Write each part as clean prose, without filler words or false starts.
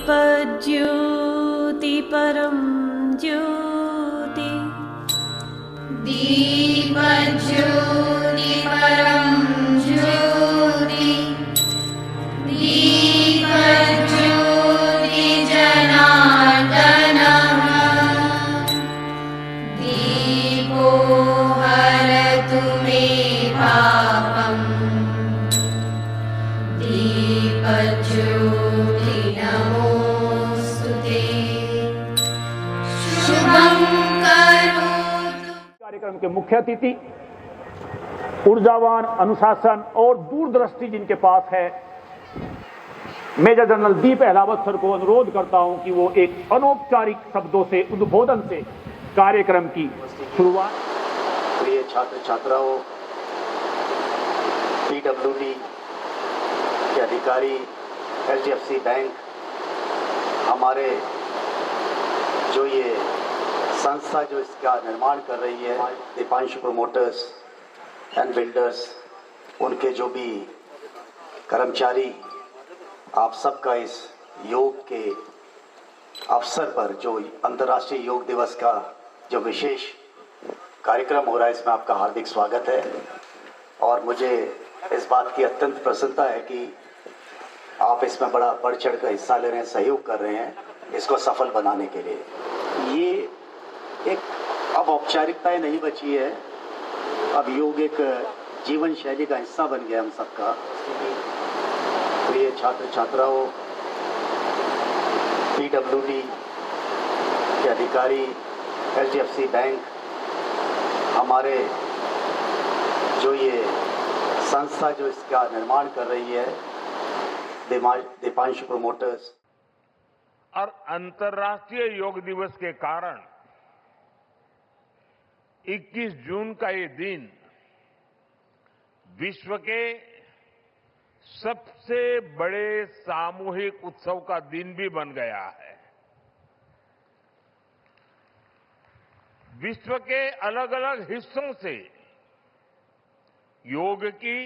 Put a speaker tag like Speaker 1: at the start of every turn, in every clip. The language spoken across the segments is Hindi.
Speaker 1: दीपज्योति परं ज्योति
Speaker 2: दीपज्योति परं ज्योति दीपज्योति जनार्दनः दीपो हरतु मे पापम् दीपज्योति नमोस्तुते शुभं करोतु।
Speaker 3: कार्यक्रम के मुख्य अतिथि ऊर्जावान, अनुशासन और दूरदृष्टि जिनके पास है, मेजर जनरल दीप अहलावत सर को अनुरोध करता हूं कि वो एक अनौपचारिक शब्दों से, उद्बोधन से कार्यक्रम की शुरुआत।
Speaker 4: प्रिय छात्र छात्राओं, पीडब्ल्यूडी के अधिकारी, एचडीएफसी बैंक, हमारे जो ये संस्था जो इसका निर्माण कर रही है, दीपांशु प्रोमोटर्स एंड बिल्डर्स, उनके जो भी कर्मचारी, आप सबका इस योग के अवसर पर जो अंतर्राष्ट्रीय योग दिवस का जो विशेष कार्यक्रम हो रहा है, इसमें आपका हार्दिक स्वागत है। और मुझे इस बात की अत्यंत प्रसन्नता है कि आप इसमें बड़ा बढ़ चढ़ कर हिस्सा ले रहे हैं, सहयोग कर रहे हैं इसको सफल बनाने के लिए। ये एक अब औपचारिकताएं नहीं बची है, अब योग एक जीवन शैली का हिस्सा बन गया हम सबका। प्रिय छात्र छात्राओं, पीडब्ल्यूडी के अधिकारी, एचडीएफसी बैंक, हमारे जो ये संस्था जो इसका निर्माण कर रही है, दीपांशु प्रोमोटर्स।
Speaker 5: और अंतर्राष्ट्रीय योग दिवस के कारण 21 जून का ये दिन विश्व के सबसे बड़े सामूहिक उत्सव का दिन भी बन गया है। विश्व के अलग अलग हिस्सों से योग की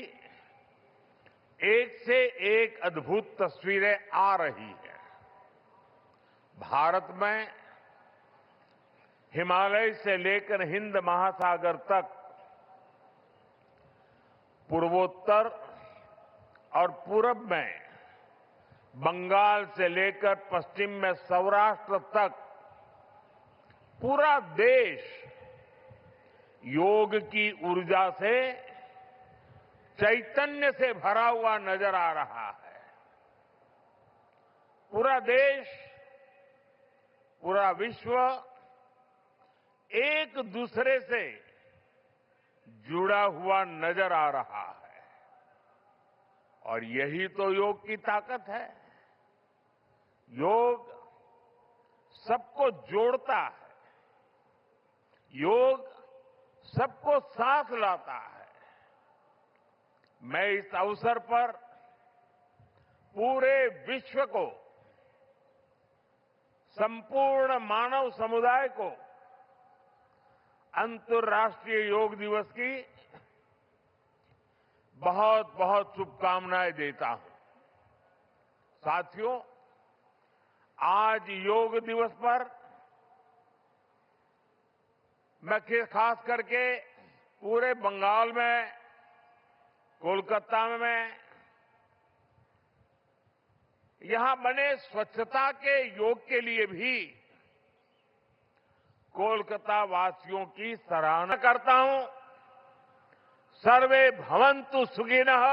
Speaker 5: एक से एक अद्भुत तस्वीरें आ रही हैं। भारत में हिमालय से लेकर हिंद महासागर तक, पूर्वोत्तर और पूरब में बंगाल से लेकर पश्चिम में सौराष्ट्र तक पूरा देश योग की ऊर्जा से, चैतन्य से भरा हुआ नजर आ रहा है। पूरा देश, पूरा विश्व एक दूसरे से जुड़ा हुआ नजर आ रहा है। और यही तो योग की ताकत है। योग सबको जोड़ता है, योग सबको साथ लाता है। मैं इस अवसर पर पूरे विश्व को, संपूर्ण मानव समुदाय को अंतर्राष्ट्रीय योग दिवस की बहुत बहुत शुभकामनाएं देता हूं। साथियों, आज योग दिवस पर मैं खास करके पूरे बंगाल में, कोलकाता में यहां बने स्वच्छता के योग के लिए भी कोलकाता वासियों की सराहना करता हूं। सर्वे भवन्तु सुखिनः,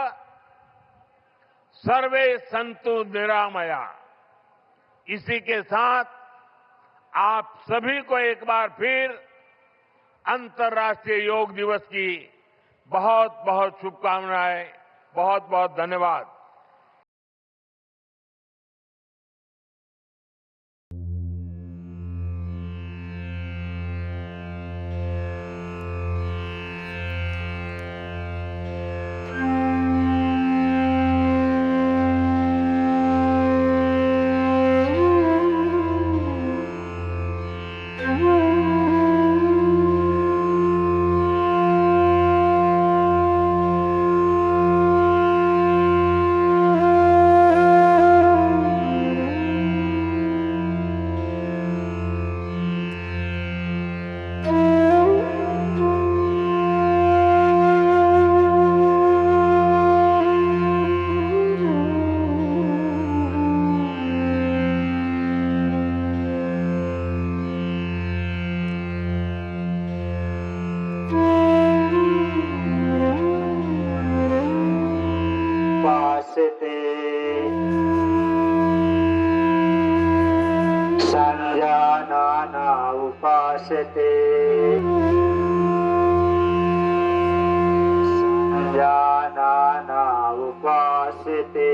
Speaker 5: सर्वे सन्तु निरामया। इसी के साथ आप सभी को एक बार फिर अंतर्राष्ट्रीय योग दिवस की बहुत बहुत शुभकामनाएं, बहुत बहुत धन्यवाद।
Speaker 6: उपासते संजानाना उपासते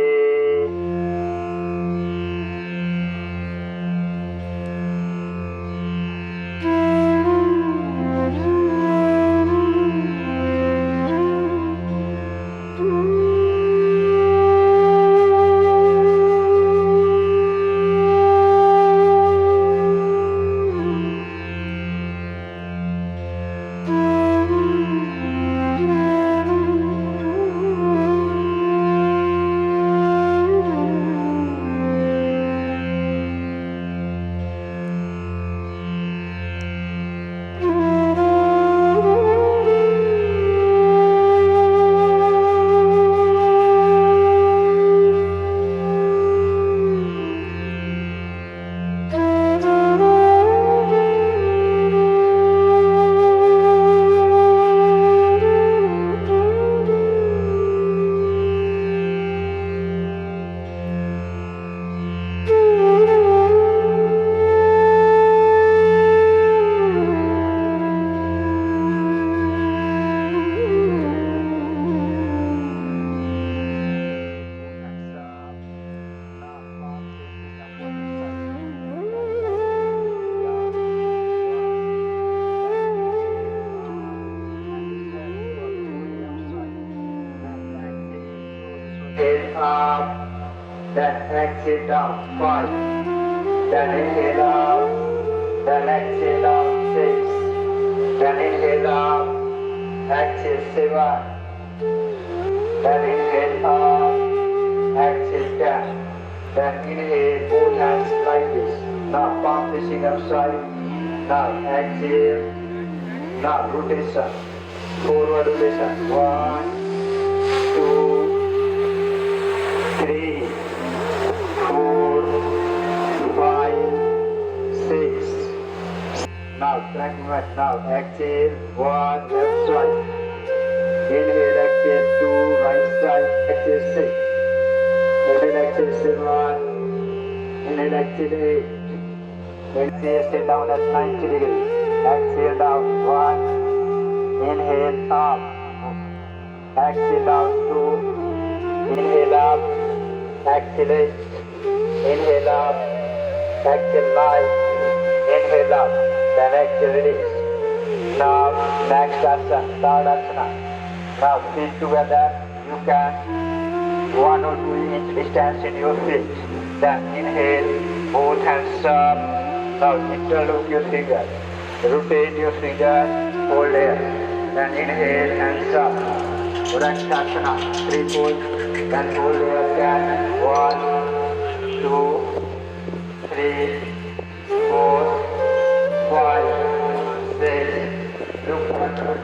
Speaker 6: Inhale up, then exhale down 5, then inhale up, then exhale down 6, then inhale up, exhale 7, then inhale up, exhale 10, then inhale both hands like this, now palm facing upside, now exhale, now rotation, forward rotation, 1, 2, 3, 4, 5, 6. Now track movement. Now exhale 1 left side. Inhale, exhale 2 right side. Exhale 6. Inhale, exhale 7. Inhale, exhale 8. Exhale, stay down at 90 degrees. Exhale down 1. Inhale up. Exhale down 2. Inhale up. Exhale, inhale up, exhale 9, inhale up, then exhale release. Now next asana, third asana. Now feet together, you can 1 or 2 inch distance in your feet. Then inhale, both hands up. Now interlock your fingers, rotate your fingers, hold here. Then inhale, hands up. Uddiyana, 3 fold. Then hold your hand. 1, 2, 3, 4, 5, 6. Look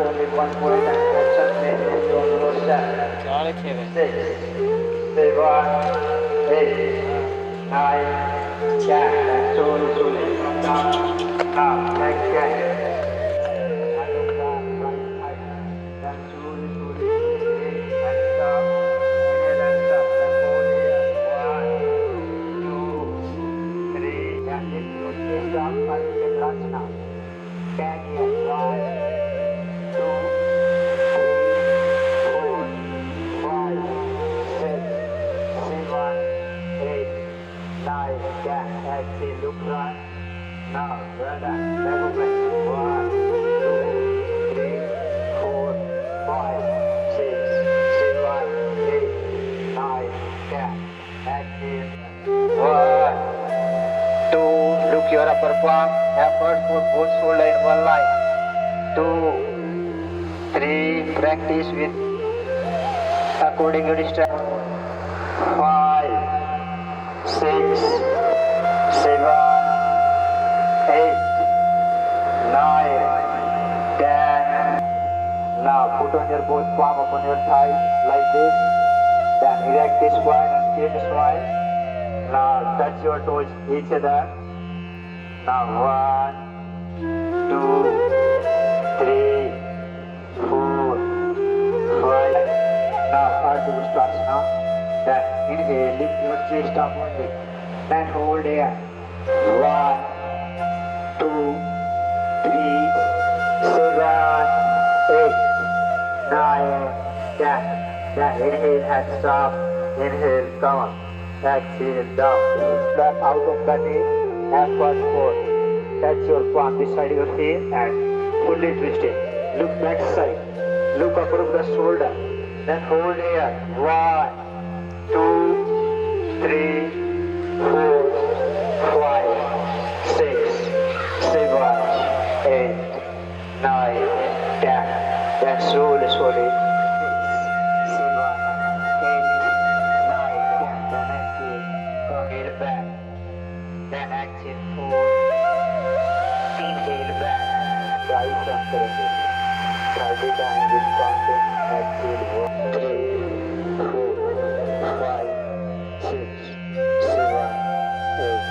Speaker 6: only 1 point and concentrate on your motion. 6, 7, 8, 9, 10. And slowly. Now, next hand. Now, well done. Back movement. 1, 2, 3, 4, 5, 6, 7, 8, 9, 10. Exhale. 1, 2. Look your upper palm. Effort for both shoulder in one line. 2, 3. Practice with according to distance. 5, 6, 7. 8, 9, 10. Now put on your both palm upon your thigh like this. Then erect the spine and keep the smile. Now touch your toes each other. Now 1, 2, 3, 4, 5. Now Ardha Ustrasana. Then inhale, lift your chest up only. Then hold here. 1, 2, 3, 9, 10. Then inhale and stop. Inhale, come on. Exhale, down. Step out of the knee. Effort 4. Touch your palm beside your heel and fully twist it. Look back side. Look above the shoulder. Then hold here. 1, 2, 3, 4, 5, 6, 7, 8, 9, 10. Then slowly, slowly. 6, 7, 8, 9, 10. Then exhale. Inhale back. Then exhale 4. Inhale back. Rise up करेंगे. 30 times with counting. Exhale 1, 3, 4, 5, 6, 7, 8.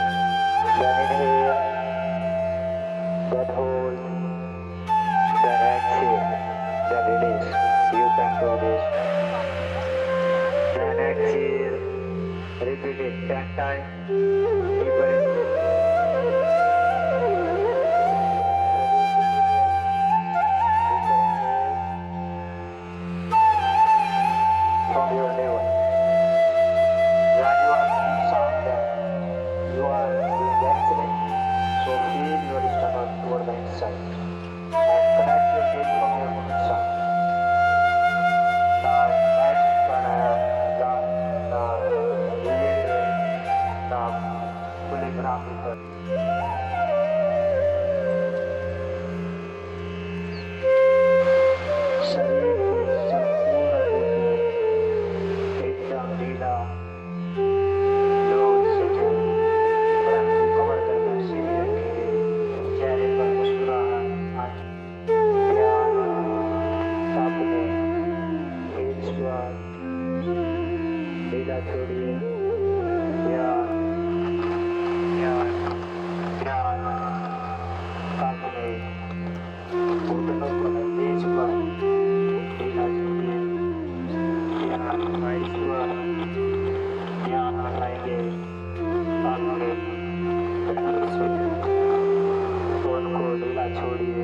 Speaker 6: Then inhale. Then hold. Then exhale. Then release. You can do this. Then exhale. Repeat it 10 times. Deep breath. From your level. When you are doing sound that you are doing excellent, so feel your stomach toward the inside and connect your head from your moving sound. Now next pranayama, now reiterate, now fully grounded. शरीर की संपूर्ण ऊर्जा एकदम ढीला लोग सजन परंतु कमर करके सीधी रखेंगे चेहरे पर मुस्कुराहट आज ध्यान अपने एक स्वाद ढीला छोड़िए ध्यान ध्यान ध्यान अपने घुटनों को तेज पर ढीला छोड़िए ध्यान राइट पर ध्यान लगाएंगे अपने फोन को ढीला छोड़िए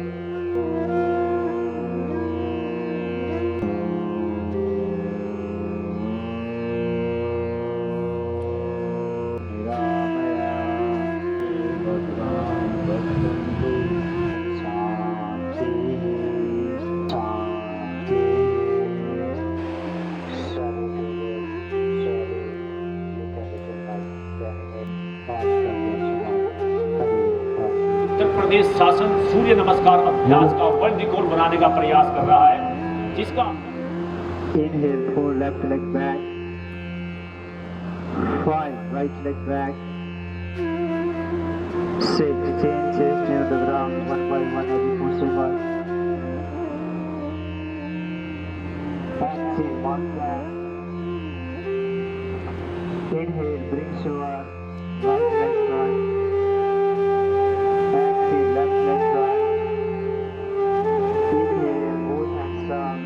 Speaker 3: उत्तर प्रदेश शासन सूर्य नमस्कार अभ्यास का वर्ल्ड रिकॉर्ड बनाने का प्रयास कर रहा है, जिसका
Speaker 6: Inhale 4 left leg back 5 right leg back 6 change chest near the ground 1 by 1 as you push forward exhale 1 back inhale brings your right leg right exhale left leg right inhale both hands up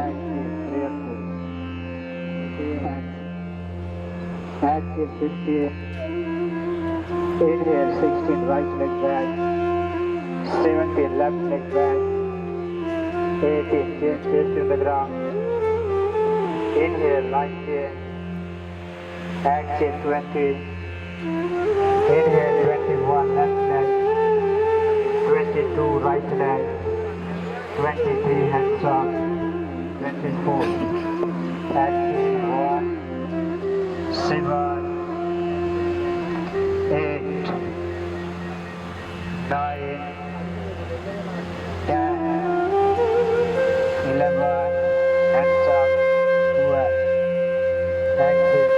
Speaker 6: exhale prayerful exhale 15 inhale 16 right leg back 17 left leg back 18 change chest to the ground inhale 19 exhale 20 inhale 21 left leg 22 right leg 23 hands up 24 exhale 1 7 8 9 10 11 hands up 12 exhale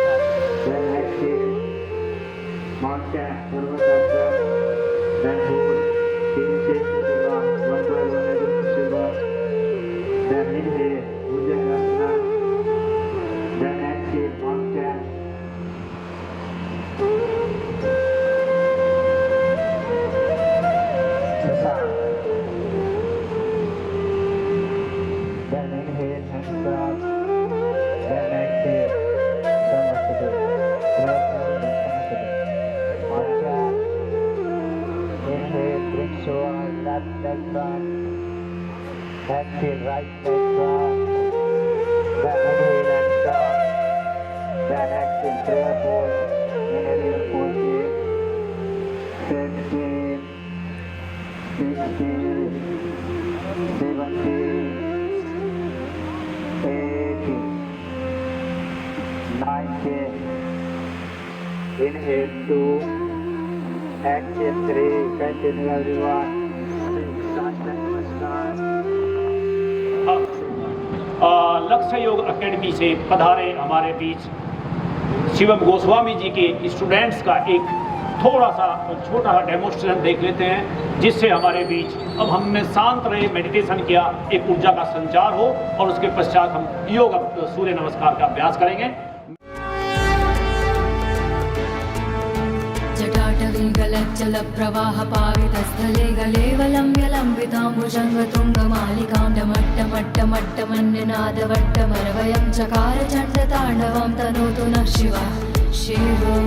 Speaker 6: then exhale mountain purvakasana then hold change it to the ground 1 by 1 as you push it then inhale bhujangasana then exhale mountain then inhale hands up then exhale samasthiti mountain inhale bring your left leg front exhale right leg cross, then inhale and stop, then exhale prayer pose, inhale your 14, 15, 16, 17, 18, 19, inhale 2, exhale 3, continue everyone.
Speaker 3: लक्ष्य योग एकेडमी से पधारे हमारे बीच शिवम गोस्वामी जी के स्टूडेंट्स का एक थोड़ा सा छोटा सा डेमोन्स्ट्रेशन देख लेते हैं, जिससे हमारे बीच अब हमने शांत रहे, मेडिटेशन किया, एक ऊर्जा का संचार हो और उसके पश्चात हम योग सूर्य नमस्कार का अभ्यास करेंगे।
Speaker 7: जटाटवी गलज्जलप्रवाहपावितस्थले गलेवलम्ब्यलम्बिताम्बुजङ्गतुङ्गमालिकां डमट्टमट्टमट्टमन्यनादवट्टमरवयं चकार चण्डताण्डवं तनोतु नः शिवा शिवं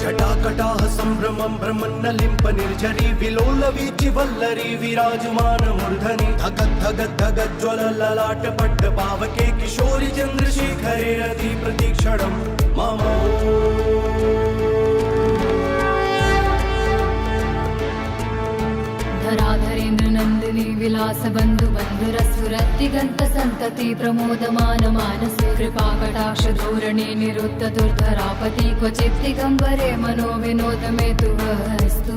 Speaker 8: जटाकटाह सम्भ्रमं भ्रमन्नलिम्प निर्झरी विलोलवीचि वल्लरी विराजमान मूर्धनि धगद्धगद्धगज्ज्वलललाट पट्ट पावके किशोरि चन्द्रशेखरे रति प्रतीक्षणं मम
Speaker 7: धराधरेन्द्र नन्दिनी विलास बन्धु बन्धुरस्फुरत्तिगन्त सन्तति प्रमोदमान मानसे कृपाकटाक्ष धोरणे निरुद्ध दुर्धरापति क्वचित् दिगम्बरे मनो विनोद मे तु वस्तु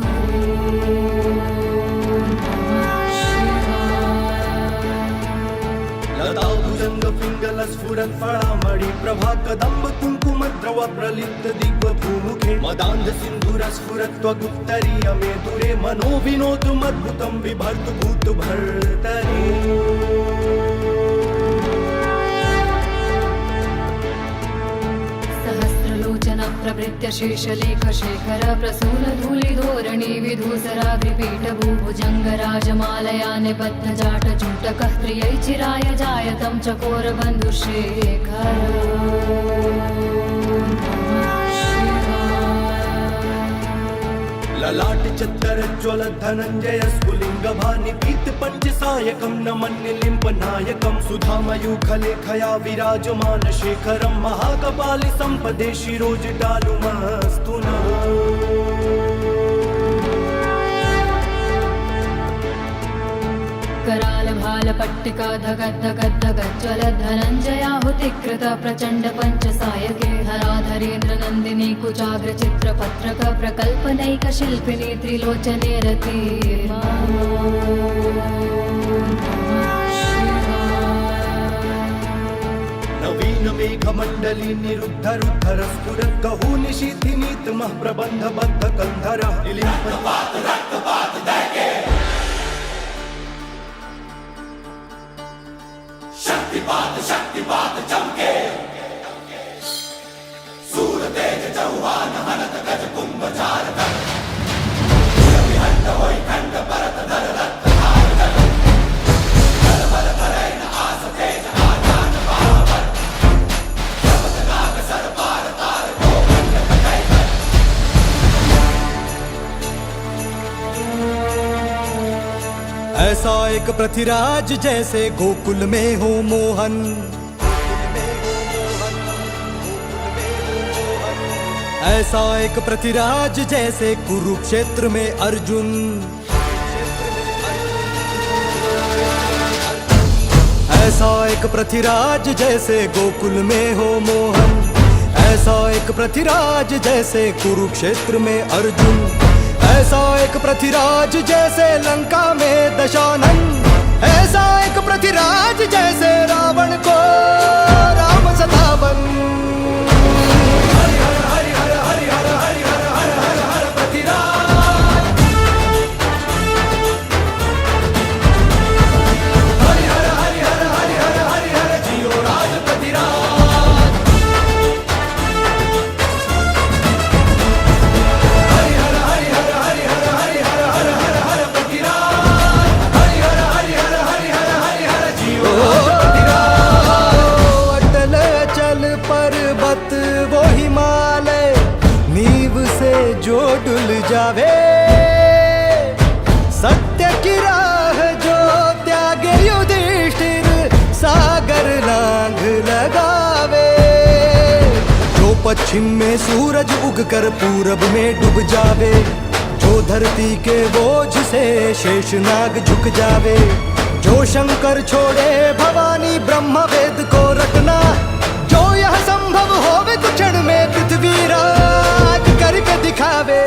Speaker 8: लता भुजंग पिंगल स्फुरत् फळामणि प्रभा कदम्ब कुङ्कुम द्रव प्रलिप्त दिग्व भूमुखे मदान्ध सिन्धुर स्फुरत् त्वगुत्तरीय मे दूरे मनो विनोदमद्भुतं बिभर्तु भूत भर्तरि
Speaker 7: सहस्रलोचन प्रभृत्य शेषलेख शेखर प्रसून धूलिधोरणी विधूसराग्रिपीठ भूभुजङ्ग राजमालया निबद्ध जाट चूटकः त्रियै चिराय जायतं चकोर बन्धुशेखर
Speaker 8: ललाट चत्तर ज्वल धनञ्जय स्फुलिङ्ग भानि पीत पञ्चसायकं नमन्निलिम्प नायकं सुधामयूखलेखया विराजमान शेखरं महाकपालि सम्पदे शिरोजटालुमस्तु नः
Speaker 7: कराल भाल पट्टिका धगद्धगद्धगज्ज्वल धनञ्जयाहुतिकृत प्रचण्ड पञ्चसायके धराधरेन्द्र नन्दिनी कुचाग्र चित्रपत्रक प्रकल्पनैक शिल्पिनी त्रिलोचने रति
Speaker 8: नवीन मेघमण्डली निरुद्ध रुद्धर स्फुरत् गहू निशीथि नीतमः प्रबन्ध बद्ध कन्धरः निलिम्प
Speaker 9: ऐसा एक पृथ्वीराज जैसे गोकुल में हो मोहन, ऐसा एक पृथ्वीराज जैसे कुरुक्षेत्र में अर्जुन, ऐसा एक पृथ्वीराज जैसे गोकुल में हो मोहन, ऐसा एक पृथ्वीराज जैसे कुरुक्षेत्र में अर्जुन, ऐसा एक पृथ्वीराज जैसे लंका में दशानन, ऐसा एक पृथ्वीराज जैसे रावण को राम सतावन। पश्चिम में सूरज उगकर पूरब में डूब जावे, जो धरती के बोझ से शेषनाग झुक जावे, जो शंकर छोड़े भवानी ब्रह्म वेद को रटना, जो यह संभव होवे तो क्षण में पृथ्वी राज करके दिखावे।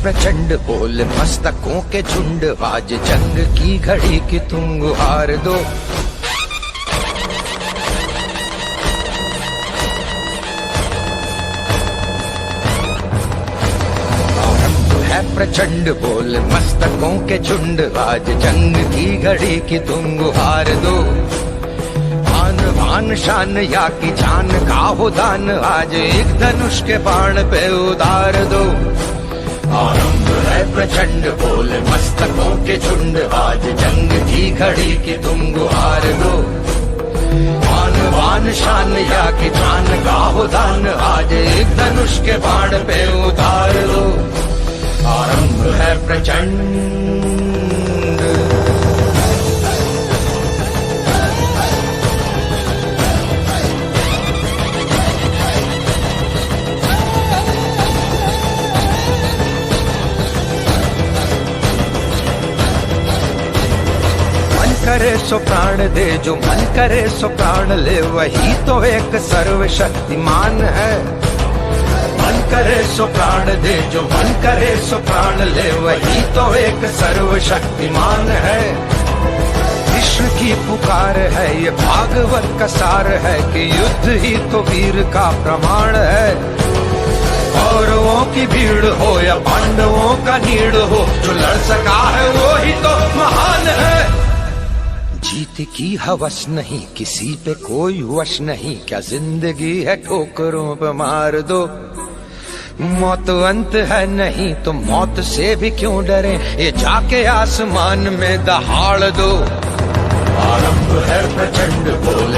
Speaker 10: प्रचंड बोल मस्तकों के झुंड, आज जंग की घड़ी की तुम गुहार दो। आरंभ है प्रचंड बोल मस्तकों के झुंड, आज जंग की घड़ी की तुम गुहार दो। आन भान शान या की जान का हो दान, आज एक धनुष के बाण पे उतार दो। आरंभ है प्रचंड बोल मस्तकों के झुंड, आज जंग की घड़ी की तुम गुहार दो। आन बान शान या की जान का हो दान, आज एक धनुष के बाण पे उतार दो। आरंभ है प्रचंड। करे सो प्राण दे, जो मन करे सो प्राण ले, वही तो एक सर्वशक्तिमान है। मन करे सो प्राण दे, जो मन करे सो प्राण ले, वही तो एक सर्वशक्तिमान है। विश्व की पुकार है ये भागवत का सार है, कि युद्ध ही तो वीर का प्रमाण है। कौरवों की भीड़ हो या पांडवों का नीड़ हो, जो लड़ सका है वो ही तो महान है। जीत की हवस नहीं, किसी पे कोई वश नहीं, क्या जिंदगी है ठोकरों पे मार दो। मौत अंत है नहीं तो मौत से भी क्यों डरे, ये जाके आसमान में दहाड़ दो। आरंभ है प्रचंड बोल